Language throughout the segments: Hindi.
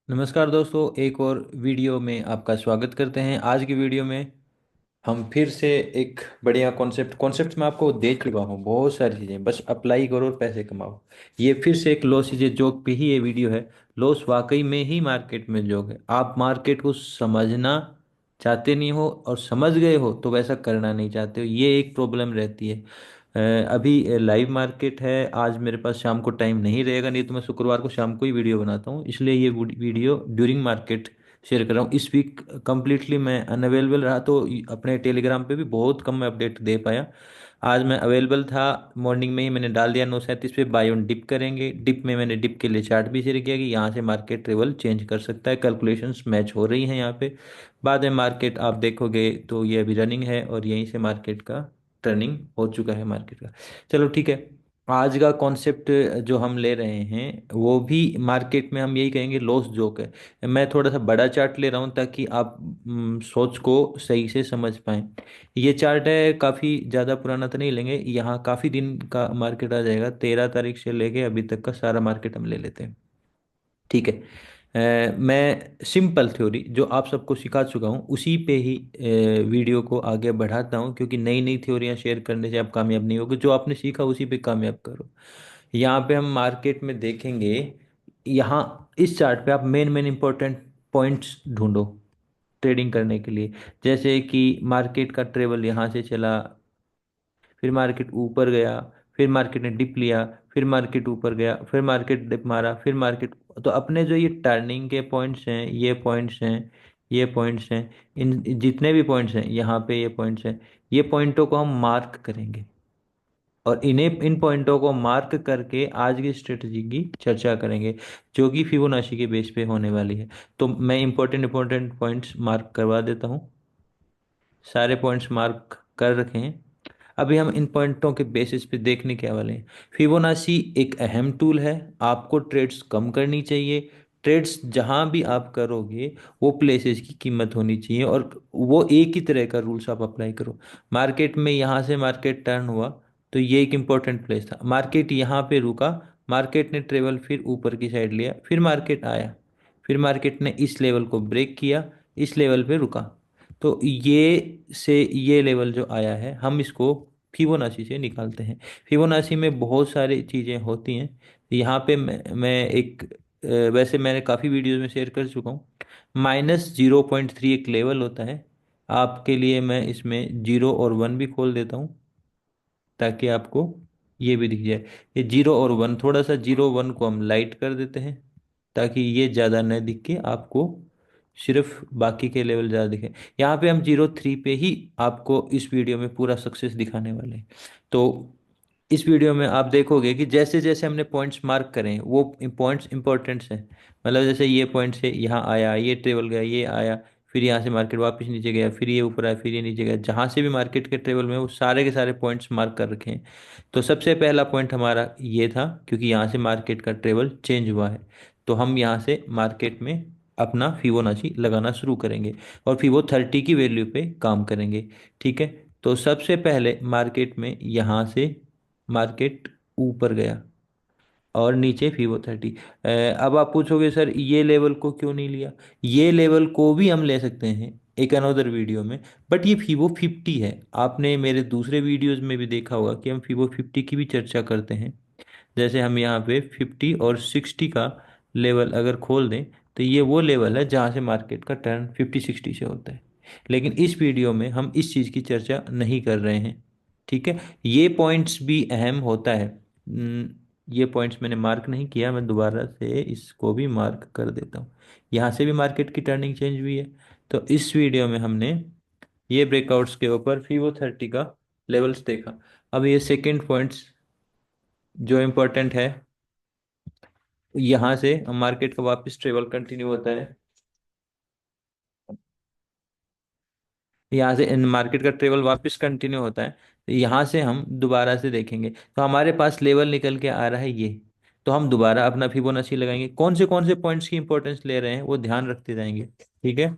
नमस्कार दोस्तों, एक और वीडियो में आपका स्वागत करते हैं। आज की वीडियो में हम फिर से एक बढ़िया कॉन्सेप्ट में आपको दे चुका हूँ। बहुत सारी चीज़ें, बस अप्लाई करो और पैसे कमाओ। ये फिर से एक लॉस इज ए जोक पे ही ये वीडियो है। लॉस वाकई में ही मार्केट में जोक है। आप मार्केट को समझना चाहते नहीं हो और समझ गए हो तो वैसा करना नहीं चाहते हो, ये एक प्रॉब्लम रहती है। अभी लाइव मार्केट है। आज मेरे पास शाम को टाइम नहीं रहेगा, नहीं तो मैं शुक्रवार को शाम को ही वीडियो बनाता हूँ, इसलिए ये वीडियो ड्यूरिंग मार्केट शेयर कर रहा हूँ। इस वीक कंप्लीटली मैं अनअवेलेबल रहा, तो अपने टेलीग्राम पे भी बहुत कम मैं अपडेट दे पाया। आज मैं अवेलेबल था। मॉर्निंग में ही मैंने डाल दिया 9:37 पे बाय ऑन डिप करेंगे। डिप में मैंने डिप के लिए चार्ट भी शेयर किया कि यहाँ से मार्केट लेवल चेंज कर सकता है। कैलकुलेशंस मैच हो रही हैं यहाँ पे। बाद में मार्केट आप देखोगे तो ये अभी रनिंग है और यहीं से मार्केट का टर्निंग हो चुका है मार्केट का। चलो ठीक है। आज का कॉन्सेप्ट जो हम ले रहे हैं वो भी मार्केट में हम यही कहेंगे लॉस जोक है। मैं थोड़ा सा बड़ा चार्ट ले रहा हूँ ताकि आप सोच को सही से समझ पाएं। ये चार्ट है, काफ़ी ज़्यादा पुराना तो नहीं लेंगे, यहाँ काफ़ी दिन का मार्केट आ जाएगा। 13 तारीख से लेके अभी तक का सारा मार्केट हम ले लेते हैं। ठीक है। मैं सिंपल थ्योरी जो आप सबको सिखा चुका हूँ उसी पे ही वीडियो को आगे बढ़ाता हूँ, क्योंकि नई नई थ्योरियाँ शेयर करने से आप कामयाब नहीं होगे। जो आपने सीखा उसी पे कामयाब करो। यहाँ पे हम मार्केट में देखेंगे। यहाँ इस चार्ट पे आप मेन मेन इंपॉर्टेंट पॉइंट्स ढूंढो ट्रेडिंग करने के लिए। जैसे कि मार्केट का ट्रेवल यहाँ से चला, फिर मार्केट ऊपर गया, फिर मार्केट ने डिप लिया, फिर मार्केट ऊपर गया, फिर मार्केट डिप मारा, फिर मार्केट। तो अपने जो ये टर्निंग के पॉइंट्स हैं, ये पॉइंट्स हैं, ये पॉइंट्स हैं, इन जितने भी पॉइंट्स हैं यहाँ पे ये पॉइंट्स हैं, ये पॉइंटों को हम मार्क करेंगे और इन्हें इन पॉइंटों को मार्क करके आज की स्ट्रेटजी की चर्चा करेंगे, जो कि फिबोनाची के बेस पे होने वाली है। तो मैं इंपॉर्टेंट इंपॉर्टेंट पॉइंट्स मार्क करवा देता हूँ। सारे पॉइंट्स मार्क कर रखे हैं। अभी हम इन पॉइंटों के बेसिस पे देखने क्या वाले हैं। फिबोनाची एक अहम टूल है। आपको ट्रेड्स कम करनी चाहिए। ट्रेड्स जहां भी आप करोगे वो प्लेसेस की कीमत होनी चाहिए और वो एक ही तरह का रूल्स आप अप्लाई करो। मार्केट में यहाँ से मार्केट टर्न हुआ तो ये एक इंपॉर्टेंट प्लेस था। मार्केट यहाँ पे रुका, मार्केट ने ट्रेवल फिर ऊपर की साइड लिया, फिर मार्केट आया, फिर मार्केट ने इस लेवल को ब्रेक किया, इस लेवल पे रुका। तो ये लेवल जो आया है हम इसको फिबोनाची से निकालते हैं। फिबोनाची में बहुत सारी चीज़ें होती हैं। यहाँ पे मैं एक वैसे मैंने काफ़ी वीडियोस में शेयर कर चुका हूँ। -0.3 एक लेवल होता है। आपके लिए मैं इसमें 0 और 1 भी खोल देता हूँ ताकि आपको ये भी दिख जाए। ये 0 और 1, थोड़ा सा 0 1 को हम लाइट कर देते हैं ताकि ये ज़्यादा न दिख के आपको सिर्फ बाकी के लेवल ज़्यादा दिखे। यहाँ पे हम 0 3 पे ही आपको इस वीडियो में पूरा सक्सेस दिखाने वाले हैं। तो इस वीडियो में आप देखोगे कि जैसे जैसे हमने पॉइंट्स मार्क करें वो पॉइंट्स इंपॉर्टेंट्स हैं। मतलब जैसे ये पॉइंट से यहाँ आया, ये ट्रेवल गया, ये आया, फिर यहाँ से मार्केट वापस नीचे गया, फिर ये ऊपर आया, फिर ये नीचे गया, जहाँ से भी मार्केट के ट्रेवल में वो सारे के सारे पॉइंट्स मार्क कर रखे हैं। तो सबसे पहला पॉइंट हमारा ये था, क्योंकि यहाँ से मार्केट का ट्रेवल चेंज हुआ है। तो हम यहाँ से मार्केट में अपना फिबोनाची लगाना शुरू करेंगे और फिबो 30 की वैल्यू पे काम करेंगे। ठीक है। तो सबसे पहले मार्केट में यहाँ से मार्केट ऊपर गया और नीचे फीवो 30। अब आप पूछोगे सर ये लेवल को क्यों नहीं लिया। ये लेवल को भी हम ले सकते हैं एक अनदर वीडियो में, बट ये फीवो 50 है। आपने मेरे दूसरे वीडियोस में भी देखा होगा कि हम फीवो 50 की भी चर्चा करते हैं। जैसे हम यहाँ पे 50 और 60 का लेवल अगर खोल दें तो ये वो लेवल है जहाँ से मार्केट का टर्न 50 60 से होता है। लेकिन इस वीडियो में हम इस चीज़ की चर्चा नहीं कर रहे हैं। ठीक है। ये पॉइंट्स भी अहम होता है। ये पॉइंट्स मैंने मार्क नहीं किया, मैं दोबारा से इसको भी मार्क कर देता हूँ। यहाँ से भी मार्केट की टर्निंग चेंज हुई है। तो इस वीडियो में हमने ये ब्रेकआउट्स के ऊपर फीवो 30 का लेवल्स देखा। अब ये सेकंड पॉइंट्स जो इम्पोर्टेंट है, यहाँ से मार्केट का वापस ट्रेवल कंटिन्यू होता है। यहाँ से इन मार्केट का ट्रेवल वापस कंटिन्यू होता है। तो यहाँ से हम दोबारा से देखेंगे तो हमारे पास लेवल निकल के आ रहा है ये। तो हम दोबारा अपना फिबोनाची लगाएंगे। कौन से पॉइंट्स की इंपॉर्टेंस ले रहे हैं वो ध्यान रखते जाएंगे। ठीक है।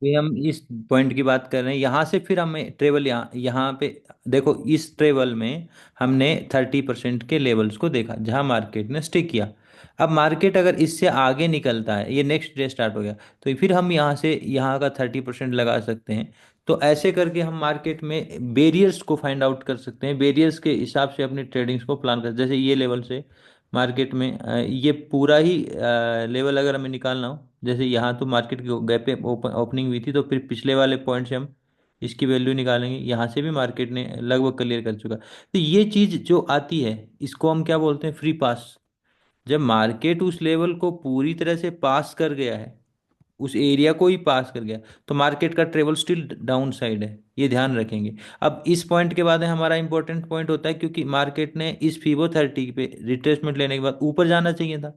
ये हम इस पॉइंट की बात कर रहे हैं, यहाँ से फिर हमें ट्रेवल यहाँ यहाँ पे देखो, इस ट्रेवल में हमने 30% के लेवल्स को देखा जहाँ मार्केट ने स्टिक किया। अब मार्केट अगर इससे आगे निकलता है, ये नेक्स्ट डे स्टार्ट हो गया, तो फिर हम यहाँ से यहाँ का 30% लगा सकते हैं। तो ऐसे करके हम मार्केट में बेरियर्स को फाइंड आउट कर सकते हैं, बेरियर्स के हिसाब से अपनी ट्रेडिंग्स को प्लान कर, जैसे ये लेवल से मार्केट में ये पूरा ही लेवल अगर हमें निकालना हो, जैसे यहाँ तो मार्केट की गैप पे ओपनिंग हुई थी, तो फिर पिछले वाले पॉइंट से हम इसकी वैल्यू निकालेंगे, यहाँ से भी मार्केट ने लगभग क्लियर कर चुका। तो ये चीज़ जो आती है, इसको हम क्या बोलते हैं, फ्री पास। जब मार्केट उस लेवल को पूरी तरह से पास कर गया है, उस एरिया को ही पास कर गया, तो मार्केट का ट्रेवल स्टिल डाउन साइड है, ये ध्यान रखेंगे। अब इस पॉइंट के बाद है हमारा इंपॉर्टेंट पॉइंट होता है, क्योंकि मार्केट ने इस फिबो 30 पे रिट्रेसमेंट लेने के बाद ऊपर जाना चाहिए था,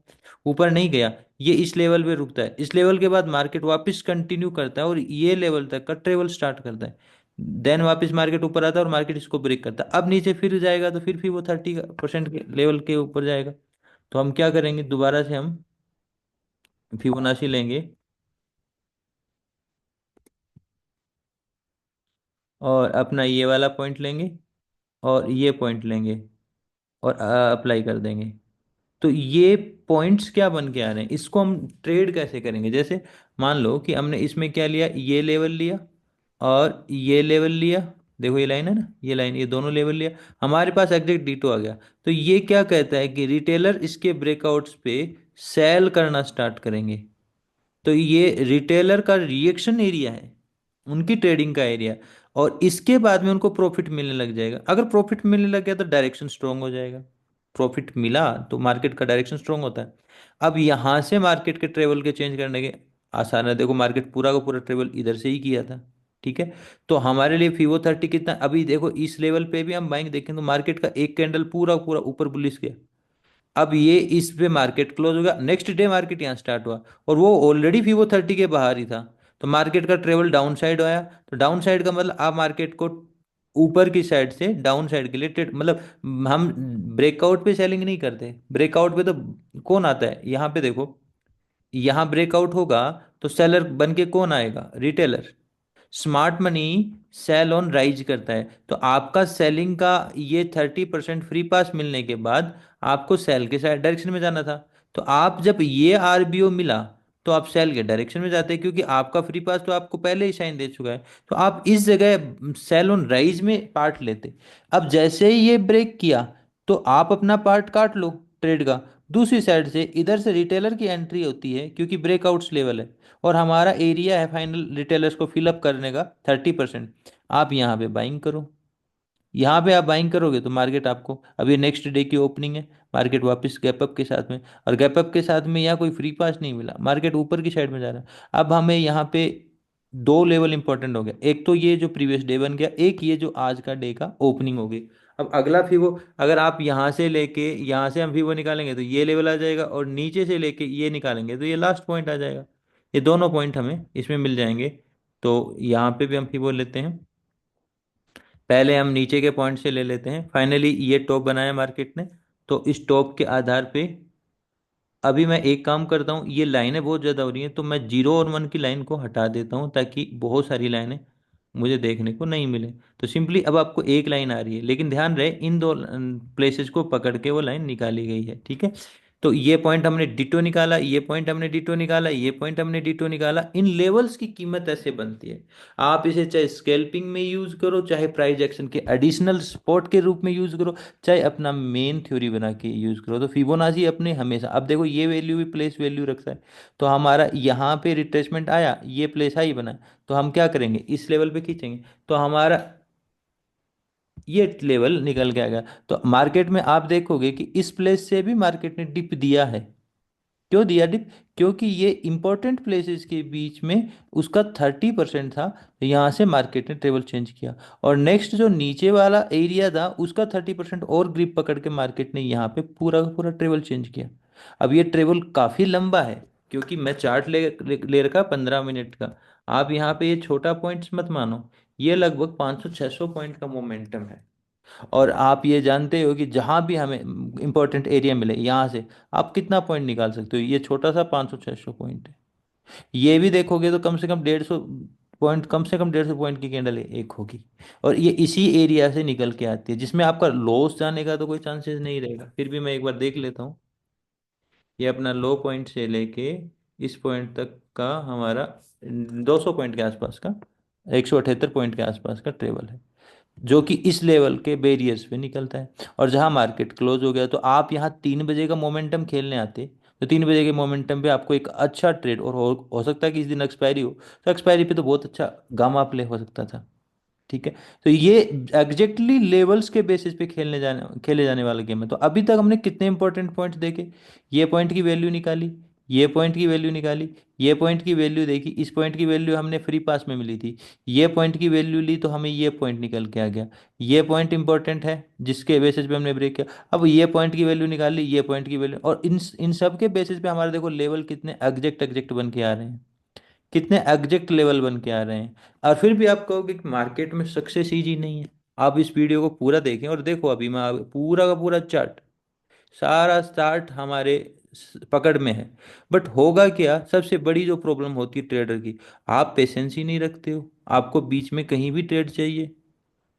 ऊपर नहीं गया, ये इस लेवल पे रुकता है, इस लेवल के बाद मार्केट वापस कंटिन्यू करता है और ये लेवल तक का ट्रेवल स्टार्ट करता है। देन वापस मार्केट ऊपर आता है और मार्केट इसको ब्रेक करता है, अब नीचे फिर जाएगा तो फिर वो 30% के लेवल के ऊपर जाएगा। तो हम क्या करेंगे, दोबारा से हम फिबोनाची लेंगे और अपना ये वाला पॉइंट लेंगे और ये पॉइंट लेंगे और अप्लाई कर देंगे। तो ये पॉइंट्स क्या बन के आ रहे हैं, इसको हम ट्रेड कैसे करेंगे, जैसे मान लो कि हमने इसमें क्या लिया, ये लेवल लिया और ये लेवल लिया, देखो ये लाइन है ना, ये लाइन, ये दोनों लेवल लिया, हमारे पास एग्जैक्ट डीटो आ गया। तो ये क्या कहता है कि रिटेलर इसके ब्रेकआउट्स पे सेल करना स्टार्ट करेंगे। तो ये रिटेलर का रिएक्शन एरिया है, उनकी ट्रेडिंग का एरिया, और इसके बाद में उनको प्रॉफिट मिलने लग जाएगा। अगर प्रॉफिट मिलने लग गया तो डायरेक्शन स्ट्रोंग हो जाएगा, प्रॉफिट मिला तो मार्केट का डायरेक्शन स्ट्रोंग होता है। अब यहाँ से मार्केट के ट्रेवल के चेंज करने के आसान है, देखो मार्केट पूरा का पूरा ट्रेवल इधर से ही किया था, ठीक है। तो हमारे लिए फीवो 30 कितना, अभी देखो इस लेवल पे भी हम बाइंग देखें तो मार्केट का एक कैंडल पूरा पूरा ऊपर बुलिश गया। अब ये इस पे मार्केट क्लोज हो गया, नेक्स्ट डे मार्केट यहाँ स्टार्ट हुआ और वो ऑलरेडी फीवो 30 के बाहर ही था, तो मार्केट का ट्रेवल डाउन साइड आया। तो डाउन साइड का मतलब आप मार्केट को ऊपर की साइड से डाउन साइड के लिए मतलब हम ब्रेकआउट पे सेलिंग नहीं करते, ब्रेकआउट पे तो कौन आता है, यहाँ पे देखो, यहाँ ब्रेकआउट होगा तो सेलर बन के कौन आएगा, retailer. Smart money sell on rise करता है, तो आपका सेलिंग का ये 30% फ्री पास मिलने के बाद आपको सेल के साइड डायरेक्शन में जाना था। तो आप जब ये आरबीओ मिला तो आप सेल के डायरेक्शन में जाते हैं, क्योंकि आपका फ्री पास तो आपको पहले ही साइन दे चुका है। तो आप इस जगह सेल ऑन राइज में पार्ट लेते। अब जैसे ही ये ब्रेक किया तो आप अपना पार्ट काट लो ट्रेड का। दूसरी साइड से इधर से रिटेलर की एंट्री होती है, क्योंकि ब्रेकआउट्स लेवल है और हमारा एरिया है फाइनल रिटेलर्स को फिलअप करने का 30%। आप यहाँ पे बाइंग करो, यहाँ पे आप बाइंग करोगे तो मार्केट आपको, अभी नेक्स्ट डे की ओपनिंग है, मार्केट वापस गैप अप के साथ में, और गैप अप के साथ में यहाँ कोई फ्री पास नहीं मिला, मार्केट ऊपर की साइड में जा रहा है। अब हमें यहाँ पे दो लेवल इंपॉर्टेंट हो गया, एक तो ये जो प्रीवियस डे बन गया, एक ये जो आज का डे का ओपनिंग हो गई। अब अगला फीवो, अगर आप यहाँ से लेके यहाँ से हम फीवो निकालेंगे तो ये लेवल आ जाएगा, और नीचे से लेके ये निकालेंगे तो ये लास्ट पॉइंट आ जाएगा। ये दोनों पॉइंट हमें इसमें मिल जाएंगे। तो यहाँ पे भी हम फीवो लेते हैं, पहले हम नीचे के पॉइंट से ले लेते हैं, फाइनली ये टॉप बनाया मार्केट ने। तो इस टॉप के आधार पे अभी मैं एक काम करता हूँ, ये लाइनें बहुत ज़्यादा हो रही हैं तो मैं 0 और 1 की लाइन को हटा देता हूँ, ताकि बहुत सारी लाइनें मुझे देखने को नहीं मिले। तो सिंपली अब आपको एक लाइन आ रही है, लेकिन ध्यान रहे इन दो प्लेसेस को पकड़ के वो लाइन निकाली गई है, ठीक है। तो ये पॉइंट हमने डिटो निकाला, ये पॉइंट हमने डिटो निकाला, ये पॉइंट हमने डिटो निकाला, इन लेवल्स की कीमत ऐसे बनती है। आप इसे चाहे स्कैल्पिंग में यूज करो, चाहे प्राइस एक्शन के एडिशनल सपोर्ट के रूप में यूज करो, चाहे अपना मेन थ्योरी बना के यूज करो। तो फिबोनाची अपने हमेशा, अब देखो ये वैल्यू भी प्लेस वैल्यू रखता है, तो हमारा यहाँ पे रिट्रेसमेंट आया, ये प्लेस हाई बना, तो हम क्या करेंगे, इस लेवल पे खींचेंगे, तो हमारा ये लेवल निकल के आ गया। तो मार्केट में आप देखोगे कि इस प्लेस से भी मार्केट ने डिप दिया है। क्यों दिया डिप, क्योंकि ये इंपॉर्टेंट प्लेसेस के बीच में उसका 30% था, यहाँ से मार्केट ने ट्रेवल चेंज किया, और नेक्स्ट जो नीचे वाला एरिया था उसका 30% और ग्रिप पकड़ के मार्केट ने यहाँ पे पूरा का पूरा ट्रेवल चेंज किया। अब ये ट्रेवल काफ़ी लंबा है, क्योंकि मैं चार्ट ले रखा 15 मिनट का। आप यहाँ पे ये छोटा पॉइंट्स मत मानो, ये लगभग 500-600 पॉइंट का मोमेंटम है। और आप ये जानते हो कि जहां भी हमें इंपॉर्टेंट एरिया मिले यहाँ से आप कितना पॉइंट निकाल सकते हो, ये छोटा सा 500-600 पॉइंट है। ये भी देखोगे तो कम से कम 150 पॉइंट, कम से कम 150 पॉइंट की कैंडल एक होगी। और ये इसी एरिया से निकल के आती है, जिसमें आपका लॉस जाने का तो कोई चांसेस नहीं रहेगा। फिर भी मैं एक बार देख लेता हूँ। ये अपना लो पॉइंट से लेके इस पॉइंट तक का हमारा 200 पॉइंट के आसपास का, 178 पॉइंट के आसपास का ट्रेवल है, जो कि इस लेवल के बैरियर्स पे निकलता है। और जहां मार्केट क्लोज हो गया, तो आप यहाँ 3 बजे का मोमेंटम खेलने आते, तो 3 बजे के मोमेंटम पे आपको एक अच्छा ट्रेड, और हो सकता है कि इस दिन एक्सपायरी हो, तो एक्सपायरी पे तो बहुत अच्छा गामा प्ले हो सकता था। ठीक है। तो ये एग्जैक्टली लेवल्स के बेसिस पे खेले जाने वाला गेम है। तो अभी तक हमने कितने इंपॉर्टेंट पॉइंट्स देखे, ये पॉइंट की वैल्यू निकाली, ये पॉइंट की वैल्यू निकाली, ये पॉइंट की वैल्यू देखी, इस पॉइंट की वैल्यू हमने फ्री पास में मिली थी, ये पॉइंट की वैल्यू ली तो हमें ये पॉइंट निकल के आ गया, ये पॉइंट इंपॉर्टेंट है जिसके बेसिस पे हमने ब्रेक किया। अब ये पॉइंट की वैल्यू निकाल ली, ये पॉइंट की वैल्यू, और इन इन सब के बेसिस पे हमारे देखो लेवल कितने एग्जैक्ट एग्जैक्ट बन के आ रहे हैं, कितने एग्जैक्ट लेवल बन के आ रहे हैं। और फिर भी आप कहोगे कि मार्केट में सक्सेस इजी नहीं है। आप इस वीडियो को पूरा देखें और देखो, अभी मैं पूरा का पूरा चार्ट, सारा चार्ट हमारे पकड़ में है। बट होगा क्या, सबसे बड़ी जो प्रॉब्लम होती है ट्रेडर की, आप पेशेंस ही नहीं रखते हो। आपको बीच में कहीं भी ट्रेड चाहिए,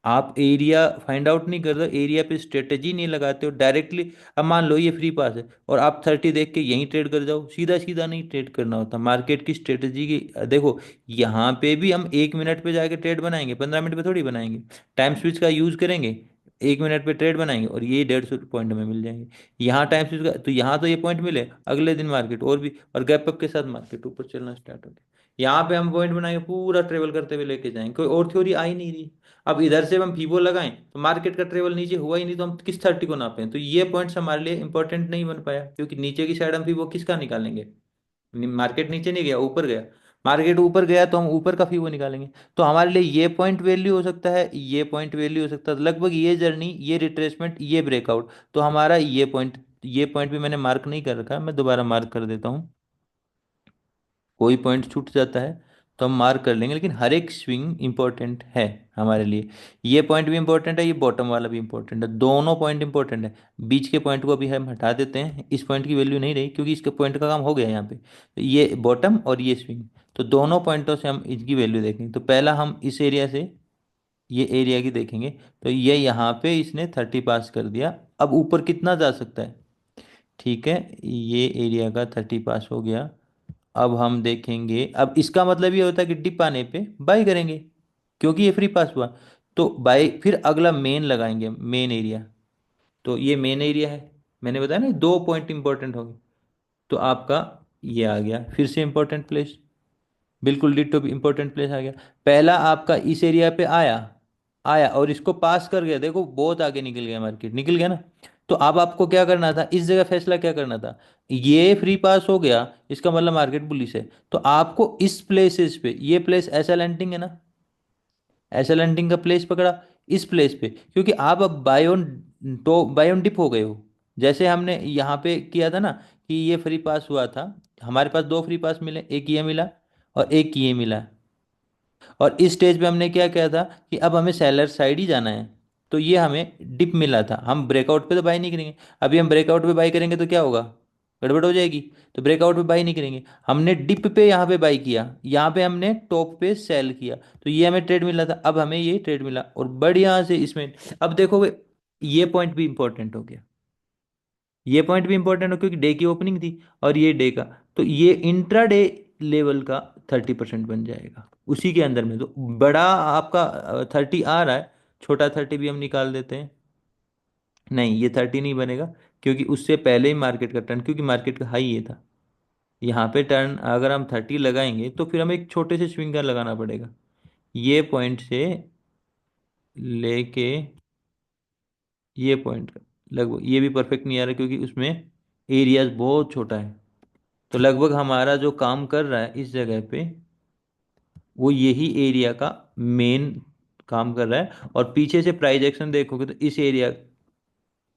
आप एरिया फाइंड आउट नहीं करते, एरिया पे स्ट्रेटेजी नहीं लगाते हो डायरेक्टली। अब मान लो ये फ्री पास है और आप 30 देख के यहीं ट्रेड कर जाओ, सीधा सीधा नहीं ट्रेड करना होता, मार्केट की स्ट्रेटेजी की देखो। यहाँ पे भी हम 1 मिनट पे जाके ट्रेड बनाएंगे, 15 मिनट पे थोड़ी बनाएंगे। टाइम स्विच का यूज करेंगे, 1 मिनट पे ट्रेड बनाएंगे और ये 150 पॉइंट में मिल जाएंगे। यहाँ टाइम स्विच का, तो यहाँ तो ये पॉइंट मिले, अगले दिन मार्केट और भी, और गैप अप के साथ मार्केट ऊपर चलना स्टार्ट हो गया। यहाँ पे हम पॉइंट बनाएंगे, पूरा ट्रेवल करते हुए लेके जाएंगे, कोई और थ्योरी आ ही नहीं रही। अब इधर से हम फीबो लगाएं तो मार्केट का ट्रेवल नीचे हुआ ही नहीं, तो हम किस 30 को नापें। तो ये पॉइंट्स हमारे लिए इंपॉर्टेंट नहीं बन पाया, क्योंकि नीचे की साइड हम फीबो किसका निकालेंगे। मार्केट नीचे नहीं गया, ऊपर गया। मार्केट ऊपर गया तो हम ऊपर का फीबो निकालेंगे। तो हमारे लिए ये पॉइंट वैल्यू हो सकता है, ये पॉइंट वैल्यू हो सकता है, तो लगभग ये जर्नी, ये रिट्रेसमेंट, ये ब्रेकआउट, तो हमारा ये पॉइंट भी मैंने मार्क नहीं कर रखा, मैं दोबारा मार्क कर देता हूँ। कोई पॉइंट छूट जाता है तो हम मार्क कर लेंगे, लेकिन हर एक स्विंग इंपॉर्टेंट है हमारे लिए। ये पॉइंट भी इंपॉर्टेंट है, ये बॉटम वाला भी इंपॉर्टेंट है, दोनों पॉइंट इंपॉर्टेंट है। बीच के पॉइंट को अभी हम हटा देते हैं, इस पॉइंट की वैल्यू नहीं रही, क्योंकि इसके पॉइंट का काम हो गया यहाँ पे। तो ये बॉटम और ये स्विंग, तो दोनों पॉइंटों से हम इसकी वैल्यू देखेंगे। तो पहला हम इस एरिया से ये एरिया की देखेंगे। तो ये यहाँ पे इसने 30 पास कर दिया, अब ऊपर कितना जा सकता है। ठीक है, ये एरिया का 30 पास हो गया। अब हम देखेंगे, अब इसका मतलब ये होता है कि डिप आने पे बाई करेंगे, क्योंकि ये फ्री पास हुआ। तो बाई, फिर अगला मेन लगाएंगे, मेन एरिया। तो ये मेन एरिया है, मैंने बताया ना 2 पॉइंट इंपॉर्टेंट होंगे। तो आपका ये आ गया फिर से इंपॉर्टेंट प्लेस, बिल्कुल डिट्टो इंपॉर्टेंट प्लेस आ गया। पहला आपका इस एरिया पे आया, आया और इसको पास कर गया, देखो बहुत आगे निकल गया, मार्केट निकल गया ना। तो अब आपको क्या करना था, इस जगह फैसला क्या करना था। ये फ्री पास हो गया, इसका मतलब मार्केट बुलिश है। तो आपको इस प्लेसेस पे, ये प्लेस ऐसा लैंडिंग है ना, ऐसा लैंडिंग का प्लेस पकड़ा इस प्लेस पे, क्योंकि आप अब बायोन, तो बायोन डिप हो गए हो। जैसे हमने यहाँ पे किया था ना, कि ये फ्री पास हुआ था, हमारे पास दो फ्री पास मिले, एक ये मिला और एक ये मिला। और इस स्टेज पे हमने क्या किया था, कि अब हमें सेलर साइड ही जाना है। तो ये हमें डिप मिला था, हम ब्रेकआउट पे तो बाई नहीं करेंगे। अभी हम ब्रेकआउट पे बाई करेंगे तो क्या होगा, गड़बड़ हो जाएगी। तो ब्रेकआउट पे बाई नहीं करेंगे, हमने डिप पे यहाँ पे बाई किया, यहाँ पे हमने टॉप पे सेल किया, तो ये हमें ट्रेड मिला था, अब हमें ये ट्रेड मिला और बढ़िया से इसमें। अब देखोगे, ये पॉइंट भी इंपॉर्टेंट हो गया, ये पॉइंट भी इंपॉर्टेंट हो, क्योंकि डे की ओपनिंग थी और ये डे का। तो ये इंट्राडे लेवल का 30% बन जाएगा उसी के अंदर में। तो बड़ा आपका 30 आ रहा है, छोटा 30 भी हम निकाल देते हैं। नहीं, ये 30 नहीं बनेगा, क्योंकि उससे पहले ही मार्केट का टर्न, क्योंकि मार्केट का हाई ये था। यहाँ पे टर्न अगर हम 30 लगाएंगे तो फिर हमें एक छोटे से स्विंगर लगाना पड़ेगा, ये पॉइंट से लेके ये पॉइंट का। लगभग ये भी परफेक्ट नहीं आ रहा, क्योंकि उसमें एरियाज बहुत छोटा है। तो लगभग हमारा जो काम कर रहा है इस जगह पे, वो यही एरिया का मेन काम कर रहा है। और पीछे से प्राइस एक्शन देखोगे तो इस एरिया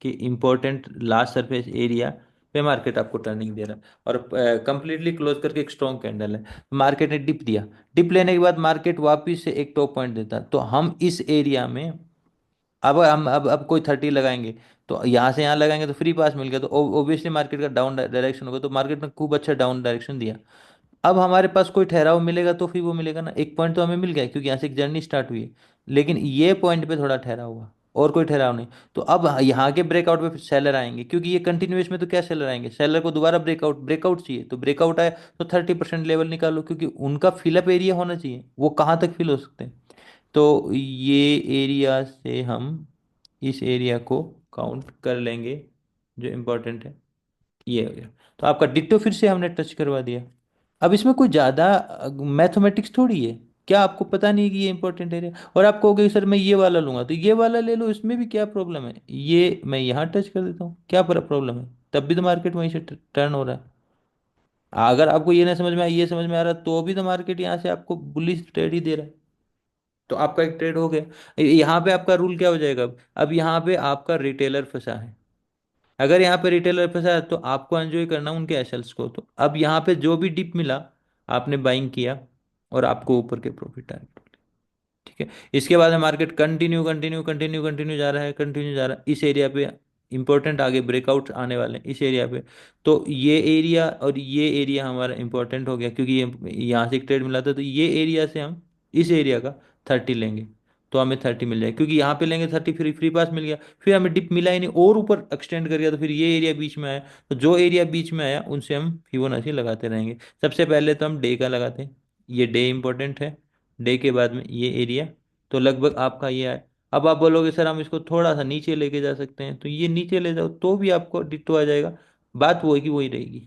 के इंपॉर्टेंट लास्ट सरफेस एरिया पे मार्केट आपको टर्निंग दे रहा है, और कंप्लीटली क्लोज करके एक स्ट्रॉन्ग कैंडल है। मार्केट ने डिप दिया, डिप लेने के बाद मार्केट वापस से एक टॉप पॉइंट देता, तो हम इस एरिया में, अब हम अब कोई 30 लगाएंगे, तो यहाँ से यहाँ लगाएंगे तो फ्री पास मिल गया, तो ऑब्वियसली मार्केट का डाउन डायरेक्शन होगा, तो मार्केट ने खूब अच्छा डाउन डायरेक्शन दिया। अब हमारे पास कोई ठहराव मिलेगा तो फिर वो मिलेगा ना, एक पॉइंट तो हमें मिल गया क्योंकि यहाँ से एक जर्नी स्टार्ट हुई है। लेकिन ये पॉइंट पे थोड़ा ठहराव हुआ, और कोई ठहराव नहीं। तो अब यहाँ के ब्रेकआउट पे फिर सेलर आएंगे, क्योंकि ये कंटिन्यूस में तो क्या सेलर आएंगे, सेलर को दोबारा ब्रेकआउट ब्रेकआउट चाहिए, तो ब्रेकआउट आए तो 30% लेवल निकालो, क्योंकि उनका फिलअप एरिया होना चाहिए, वो कहाँ तक फिल हो सकते हैं। तो ये एरिया से हम इस एरिया को काउंट कर लेंगे जो इम्पोर्टेंट है, ये हो गया। तो आपका डिट्टो फिर से हमने टच करवा दिया। अब इसमें कोई ज़्यादा मैथमेटिक्स थोड़ी है। क्या आपको पता नहीं है कि ये इंपॉर्टेंट एरिया, और आप कहोगे सर मैं ये वाला लूंगा, तो ये वाला ले लो, इसमें भी क्या प्रॉब्लम है, ये मैं यहाँ टच कर देता हूँ, क्या प्रॉब्लम है, तब भी तो मार्केट वहीं से टर्न हो रहा है। अगर आपको ये नहीं समझ में आया, ये समझ में आ रहा है, तो भी तो मार्केट यहाँ से आपको बुलिश ट्रेड ही दे रहा है। तो आपका एक ट्रेड हो गया। यहाँ पे आपका रूल क्या हो जाएगा, अब यहाँ पे आपका रिटेलर फंसा है। अगर यहाँ पे रिटेलर फंसा है तो आपको एंजॉय करना उनके एसेट्स को। तो अब यहाँ पे जो भी डिप मिला आपने बाइंग किया, और आपको ऊपर के प्रॉफिट टारगेट। ठीक है। इसके बाद में market continue continue continue continue जा रहा है, कंटिन्यू जा रहा है इस एरिया पे। इंपॉर्टेंट आगे ब्रेकआउट आने वाले हैं इस एरिया पे। तो ये एरिया और ये एरिया हमारा इंपॉर्टेंट हो गया, क्योंकि ये यहाँ से एक ट्रेड मिला था, तो ये एरिया से हम इस एरिया का 30 लेंगे, तो हमें 30 मिल जाएगा, क्योंकि यहाँ पे लेंगे 30 फिर फ्री पास मिल गया। फिर हमें डिप मिला ही नहीं और ऊपर एक्सटेंड कर गया, तो फिर ये एरिया बीच में आया। तो जो एरिया बीच में आया उनसे हम फिबोनाची लगाते रहेंगे। सबसे पहले तो हम डे का लगाते हैं, ये डे इंपॉर्टेंट है। डे के बाद में ये एरिया, तो लगभग आपका ये आए। अब आप बोलोगे सर हम इसको थोड़ा सा नीचे लेके जा सकते हैं, तो ये नीचे ले जाओ तो भी आपको डिट्टो आ जाएगा। बात वो है कि वही रहेगी,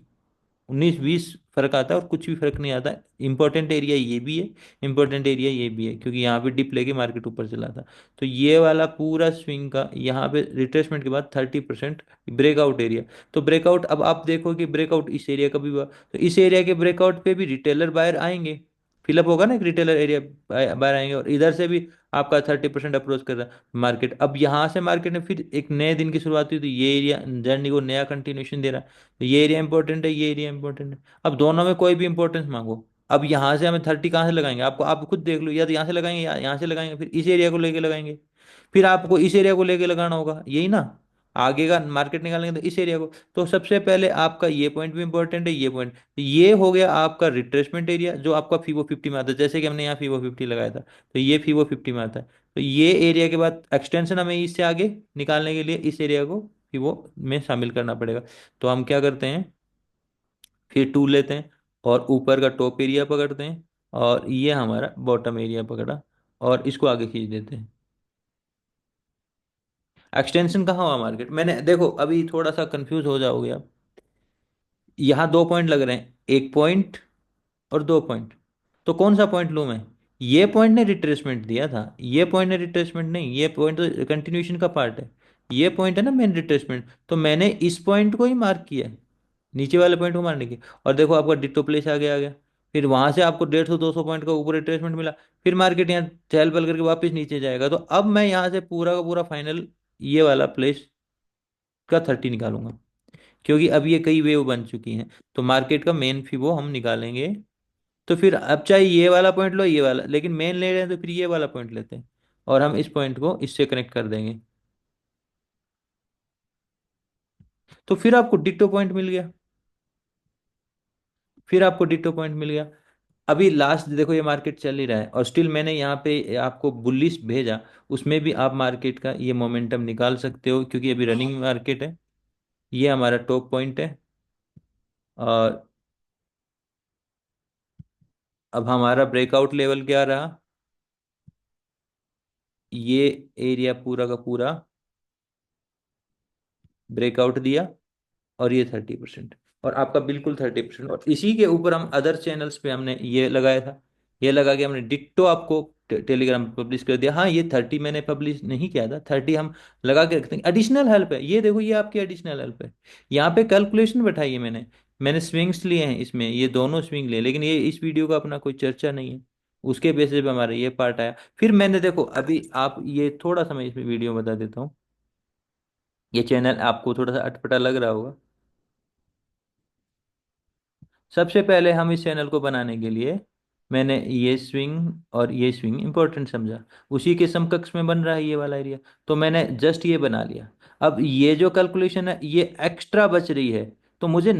19-20 फर्क आता है और कुछ भी फर्क नहीं आता। इंपॉर्टेंट एरिया ये भी है, इंपॉर्टेंट एरिया ये भी है, क्योंकि यहाँ पे डिप लेके मार्केट ऊपर चला था। तो ये वाला पूरा स्विंग का यहाँ पे रिट्रेसमेंट के बाद 30% ब्रेकआउट एरिया। तो ब्रेकआउट, अब आप देखो कि ब्रेकआउट इस एरिया का भी हुआ, तो इस एरिया के ब्रेकआउट पे भी रिटेलर बायर आएंगे, फिलअप होगा ना, एक रिटेलर एरिया बायर आएंगे, और इधर से भी आपका 30% अप्रोच कर रहा है मार्केट। अब यहाँ से मार्केट ने फिर एक नए दिन की शुरुआत हुई, तो ये एरिया जर्नी को नया कंटिन्यूशन दे रहा है। तो ये एरिया इंपॉर्टेंट है, ये एरिया इंपॉर्टेंट है। अब दोनों में कोई भी इंपॉर्टेंस मांगो। अब यहाँ से हमें 30 कहाँ से लगाएंगे, आपको आप खुद देख लो, या तो यहाँ से लगाएंगे या यहाँ से लगाएंगे, फिर इस एरिया को लेके लगाएंगे। फिर आपको इस एरिया को लेके लगाना होगा, यही ना, आगे का मार्केट निकालेंगे तो इस एरिया को। तो सबसे पहले आपका ये पॉइंट भी इंपॉर्टेंट है, ये पॉइंट। ये हो गया आपका रिट्रेसमेंट एरिया, जो आपका फीवो 50 में आता है, जैसे कि हमने यहाँ फीवो 50 लगाया था, तो ये फीवो 50 में आता है। तो ये एरिया के बाद एक्सटेंशन हमें इससे आगे निकालने के लिए इस एरिया को फीवो में शामिल करना पड़ेगा। तो हम क्या करते हैं, फिर टू लेते हैं, और ऊपर का टॉप एरिया पकड़ते हैं, और ये हमारा बॉटम एरिया पकड़ा, और इसको आगे खींच देते हैं। एक्सटेंशन कहाँ हुआ मार्केट, मैंने देखो अभी थोड़ा सा कंफ्यूज हो जाओगे आप। यहाँ 2 पॉइंट लग रहे हैं, एक पॉइंट और 2 पॉइंट। तो कौन सा पॉइंट लूँ मैं, ये पॉइंट ने रिट्रेसमेंट दिया था, ये पॉइंट ने रिट्रेसमेंट नहीं, ये पॉइंट तो कंटिन्यूशन का पार्ट है। ये पॉइंट है ना मेन रिट्रेसमेंट, तो मैंने इस पॉइंट को ही मार्क किया है, नीचे वाले पॉइंट को मारने की। और देखो आपका डिट्टो प्लेस आगे आ गया। फिर वहां से आपको 150-200 पॉइंट का ऊपर रिट्रेसमेंट मिला। फिर मार्केट यहाँ चहल पहल करके वापस नीचे जाएगा, तो अब मैं यहाँ से पूरा का पूरा फाइनल ये वाला प्लेस का 30 निकालूंगा, क्योंकि अब ये कई वेव बन चुकी हैं। तो मार्केट का मेन फी वो हम निकालेंगे। तो फिर अब चाहे ये वाला पॉइंट लो, ये वाला, लेकिन मेन ले रहे हैं तो फिर ये वाला पॉइंट लेते हैं, और हम इस पॉइंट को इससे कनेक्ट कर देंगे। तो फिर आपको डिक्टो पॉइंट मिल गया, फिर आपको डिक्टो पॉइंट मिल गया। अभी लास्ट देखो ये मार्केट चल ही रहा है, और स्टिल मैंने यहाँ पे आपको बुलिश भेजा, उसमें भी आप मार्केट का ये मोमेंटम निकाल सकते हो, क्योंकि अभी रनिंग मार्केट है। ये हमारा टॉप पॉइंट है, और अब हमारा ब्रेकआउट लेवल क्या रहा, ये एरिया पूरा का पूरा ब्रेकआउट दिया, और ये 30%, और आपका बिल्कुल 30%। और इसी के ऊपर हम अदर चैनल्स पे हमने ये लगाया था, ये लगा के हमने डिट्टो आपको टेलीग्राम पे पब्लिश कर दिया। हाँ, ये 30 मैंने पब्लिश नहीं किया था, 30 हम लगा के रखते हैं, एडिशनल हेल्प है, ये देखो ये आपकी एडिशनल हेल्प है। यहाँ पे कैलकुलेशन बैठाई है मैंने, मैंने स्विंग्स लिए हैं इसमें, ये दोनों स्विंग लिए, लेकिन ये इस वीडियो का अपना कोई चर्चा नहीं है, उसके बेसिस पे हमारा ये पार्ट आया। फिर मैंने देखो अभी आप ये थोड़ा सा मैं इसमें वीडियो बता देता हूँ, ये चैनल आपको थोड़ा सा अटपटा लग रहा होगा। सबसे पहले हम इस चैनल को बनाने के लिए मैंने ये स्विंग और ये स्विंग इंपॉर्टेंट समझा, उसी के समकक्ष में बन रहा है ये वाला एरिया, तो मैंने जस्ट ये बना लिया। अब ये जो कैलकुलेशन है ये एक्स्ट्रा बच रही है, तो मुझे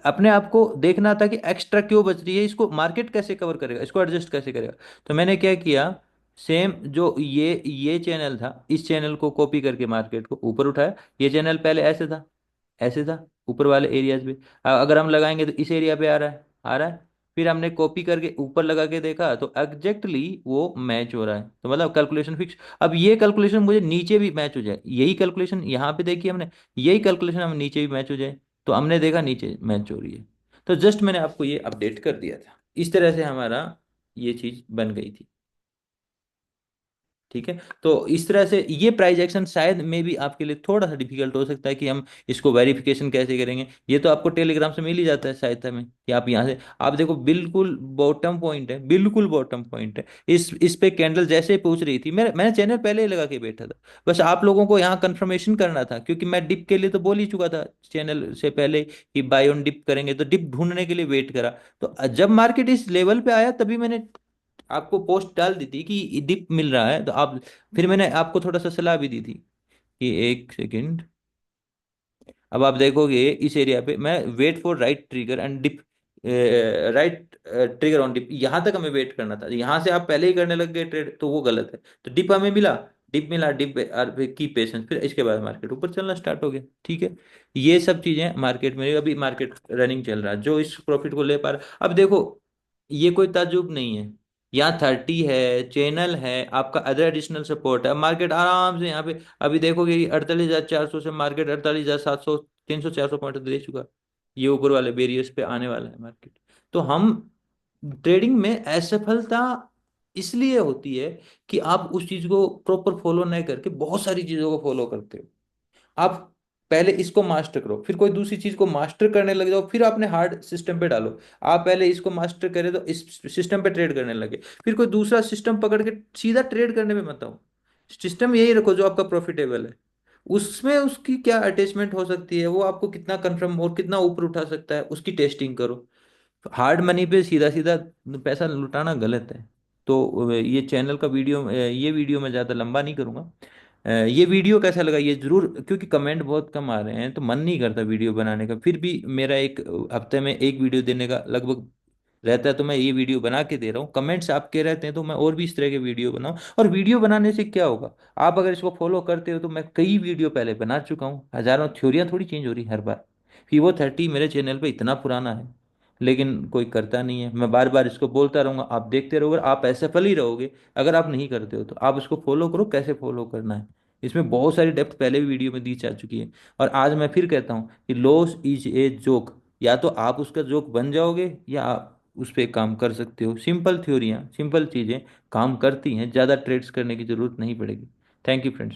अपने आप को देखना था कि एक्स्ट्रा क्यों बच रही है, इसको मार्केट कैसे कवर करेगा, इसको एडजस्ट कैसे करेगा। तो मैंने क्या किया, सेम जो ये चैनल था, इस चैनल को कॉपी करके मार्केट को ऊपर उठाया। ये चैनल पहले ऐसे था, ऐसे था, ऊपर वाले एरियाज पे। अगर हम लगाएंगे तो इस एरिया पे आ रहा है, आ रहा है। फिर हमने कॉपी करके ऊपर लगा के देखा तो एग्जैक्टली वो मैच हो रहा है, तो मतलब कैलकुलेशन फिक्स। अब ये कैलकुलेशन मुझे नीचे भी मैच हो जाए, यही कैलकुलेशन यहाँ पे देखी हमने, यही कैलकुलेशन हमें नीचे भी मैच हो जाए, तो हमने देखा नीचे मैच हो रही है। तो जस्ट मैंने आपको ये अपडेट कर दिया था, इस तरह से हमारा ये चीज बन गई थी। ठीक है। तो इस तरह से ये प्राइस एक्शन शायद में भी आपके लिए थोड़ा सा डिफिकल्ट हो सकता है कि हम इसको वेरिफिकेशन कैसे करेंगे। ये तो आपको टेलीग्राम से मिल ही जाता है शायद हमें, कि आप यहाँ से आप देखो, बिल्कुल बॉटम पॉइंट है, बिल्कुल बॉटम पॉइंट है। इस पे कैंडल जैसे ही पूछ रही थी, मैंने चैनल पहले ही लगा के बैठा था। बस आप लोगों को यहाँ कंफर्मेशन करना था, क्योंकि मैं डिप के लिए तो बोल ही चुका था चैनल से पहले कि बाय ऑन डिप करेंगे, तो डिप ढूंढने के लिए वेट करा। तो जब मार्केट इस लेवल पे आया तभी मैंने आपको पोस्ट डाल दी थी कि डिप मिल रहा है, तो आप, फिर मैंने आपको थोड़ा सा सलाह भी दी थी कि एक सेकंड, अब आप देखोगे इस एरिया पे मैं wait for right trigger and dip, right trigger on dip, यहां तक हमें वेट करना था। यहां से आप पहले ही करने लग गए ट्रेड, तो वो गलत है। तो डिप हमें मिला, डिप मिला, डिप की पेशेंस, फिर इसके बाद मार्केट ऊपर चलना स्टार्ट हो गया। ठीक है। ये सब चीजें मार्केट में, अभी मार्केट रनिंग चल रहा है, जो इस प्रॉफिट को ले पा रहा। अब देखो, ये कोई ताज्जुब नहीं है, यहाँ 30 है, चैनल है, आपका अदर एडिशनल सपोर्ट है, मार्केट आराम से यहाँ पे। अभी देखोगे 48,400 से मार्केट 48,700, 300 400 पॉइंट तो दे चुका। ये ऊपर वाले बेरियर्स पे आने वाला है मार्केट। तो हम ट्रेडिंग में असफलता इसलिए होती है कि आप उस चीज को प्रॉपर फॉलो नहीं करके बहुत सारी चीजों को फॉलो करते हो। आप पहले इसको मास्टर करो, फिर कोई दूसरी चीज को मास्टर करने लग जाओ, फिर आपने हार्ड सिस्टम पे डालो। आप पहले इसको मास्टर करे तो इस सिस्टम पे ट्रेड करने लगे, फिर कोई दूसरा सिस्टम पकड़ के सीधा ट्रेड करने में मत आओ। सिस्टम यही रखो जो आपका प्रॉफिटेबल है। उसमें उसकी क्या अटैचमेंट हो सकती है, वो आपको कितना कंफर्म और कितना ऊपर उठा सकता है, उसकी टेस्टिंग करो। हार्ड मनी पे सीधा सीधा पैसा लुटाना गलत है। तो ये चैनल का वीडियो, ये वीडियो मैं ज़्यादा लंबा नहीं करूँगा। ये वीडियो कैसा लगा ये जरूर, क्योंकि कमेंट बहुत कम आ रहे हैं तो मन नहीं करता वीडियो बनाने का, फिर भी मेरा एक हफ्ते में एक वीडियो देने का लगभग रहता है, तो मैं ये वीडियो बना के दे रहा हूँ। कमेंट्स आपके रहते हैं तो मैं और भी इस तरह के वीडियो बनाऊँ। और वीडियो बनाने से क्या होगा, आप अगर इसको फॉलो करते हो तो मैं कई वीडियो पहले बना चुका हूँ, हजारों थ्योरियाँ थोड़ी चेंज हो रही हर बार। Vivo 30 मेरे चैनल पे इतना पुराना है, लेकिन कोई करता नहीं है। मैं बार बार इसको बोलता रहूंगा, आप देखते रहोगे, आप असफल ही रहोगे। अगर आप नहीं करते हो तो आप इसको फॉलो करो, कैसे फॉलो करना है। इसमें बहुत सारी डेप्थ पहले भी वीडियो में दी जा चुकी है। और आज मैं फिर कहता हूँ कि लॉस इज ए जोक, या तो आप उसका जोक बन जाओगे या आप उस पर काम कर सकते हो। सिंपल थ्योरियाँ, सिंपल चीज़ें काम करती हैं, ज़्यादा ट्रेड्स करने की जरूरत नहीं पड़ेगी। Thank you friends.